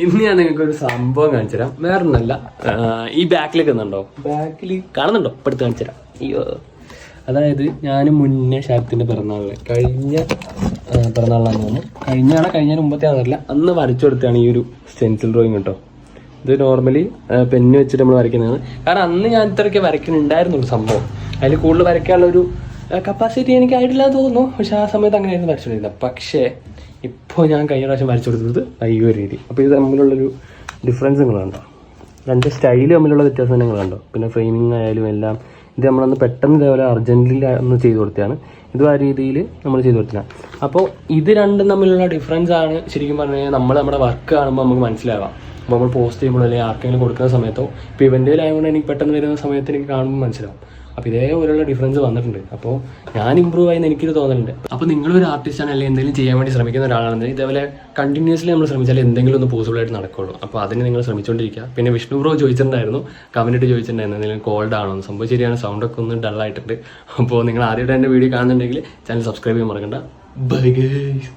ഇന്ന് ഞാൻ നിങ്ങൾക്ക് ഒരു സംഭവം കാണിച്ചു തരാം. വേറൊന്നല്ല, ഈ ബാക്കിലേക്ക് നിന്നുണ്ടോ, ബാക്കിൽ കാണുന്നുണ്ടോ, ഇപ്പം എടുത്ത് കാണിച്ചു തരാം. അയ്യോ, അതായത് ഞാൻ മുന്നേ ഷാരത്തിൻ്റെ പിറന്നാളിന് കഴിഞ്ഞ പിറന്നാളിലാന്ന് തോന്നുന്നു, കഴിഞ്ഞ മുമ്പത്തെ ആണെന്നല്ല, അന്ന് വരച്ചു കൊടുത്തതാണ് ഈ ഒരു സ്റ്റെൻസിൽ ഡ്രോയിങ് കേട്ടോ. ഇത് നോർമലി പെന്ന് വെച്ചിട്ട് നമ്മൾ വരയ്ക്കുന്നതാണ്. കാരണം അന്ന് ഞാൻ ഇത്രയൊക്കെ വരയ്ക്കുന്നുണ്ടായിരുന്നുള്ളൂ സംഭവം. അതിൽ കൂടുതൽ വരയ്ക്കാനുള്ള ഒരു കപ്പാസിറ്റി എനിക്ക് ആയിട്ടില്ല തോന്നുന്നു. പക്ഷെ ആ സമയത്ത് അങ്ങനെയായിരുന്നു വരച്ചുകൊണ്ടിരുന്നത്. പക്ഷേ ഇപ്പോൾ ഞാൻ കഴിഞ്ഞ പ്രാവശ്യം വരച്ചു കൊടുത്തത് ഈ ഒരു രീതി. അപ്പോൾ ഇത് തമ്മിലുള്ളൊരു ഡിഫറൻസ് നിങ്ങൾ കണ്ടോ, രണ്ട് സ്റ്റൈല് തമ്മിലുള്ള വ്യത്യാസം നിങ്ങൾ കണ്ടോ. പിന്നെ ഫ്രെയിമിങ് ആയാലും എല്ലാം ഇത് നമ്മളന്ന് പെട്ടെന്ന് ഇതേപോലെ അർജൻറ്റിൽ ഒന്ന് ചെയ്ത് കൊടുത്തതാണ്. ഇതും ആ രീതിയിൽ നമ്മൾ ചെയ്ത് കൊടുത്തതാണ്. അപ്പോൾ ഇത് രണ്ടും തമ്മിലുള്ള ഡിഫറൻസ് ആണ് ശരിക്കും പറഞ്ഞു കഴിഞ്ഞാൽ നമ്മുടെ വർക്ക് കാണുമ്പോൾ നമുക്ക് മനസ്സിലാവാം. അപ്പോൾ നമ്മൾ പോസ്റ്റ് ചെയ്യുമ്പോൾ അല്ലെങ്കിൽ ആർക്കെങ്കിലും കൊടുക്കുന്ന സമയത്തോ ഇപ്പോൾ ഇവൻ്റെയിലായതുകൊണ്ട് എനിക്ക് പെട്ടെന്ന് വരുന്ന സമയത്ത് എനിക്ക് കാണുമ്പോൾ മനസ്സിലാവും. അപ്പോൾ ഇതേപോലെയുള്ള ഡിഫറൻസ് വന്നിട്ടുണ്ട്. അപ്പോൾ ഞാൻ ഇമ്പ്രൂവ് ആയെന്ന് എനിക്കൊരു തോന്നലുണ്ട്. അപ്പോൾ നിങ്ങളൊരു ആർട്ടിസ്റ്റാണ് അല്ലെങ്കിൽ എന്തെങ്കിലും ചെയ്യാൻ വേണ്ടി ശ്രമിക്കുന്ന ഒരാളാണെന്ന് ഇതേപോലെ കണ്ടിന്യൂസ്ലി നമ്മൾ ശ്രമിച്ചാൽ എന്തെങ്കിലും ഒന്ന് പോസിബിളായിട്ട് നടക്കുള്ളൂ. അപ്പോൾ അതിന് നിങ്ങൾ ശ്രമിച്ചുകൊണ്ടിരിക്കുക. പിന്നെ വിഷ്ണു ബ്രോ ചോദിച്ചിട്ടുണ്ടായിരുന്നു, കമൻറ്റ് ചോദിച്ചിട്ടുണ്ടായിരുന്നു എന്തെങ്കിലും കോൾഡ് ആണോ എന്ന്. സംഭവം ശരിയാണ്, സൗണ്ടൊക്കെ ഒന്ന് ഡള്ളായിട്ടുണ്ട്. അപ്പോൾ നിങ്ങൾ ആദ്യമായിട്ട് എൻ്റെ വീഡിയോ കാണുന്നുണ്ടെങ്കിൽ ചാനൽ സബ്സ്ക്രൈബ് ചെയ്യാൻ മറക്കണ്ട. Bye guys.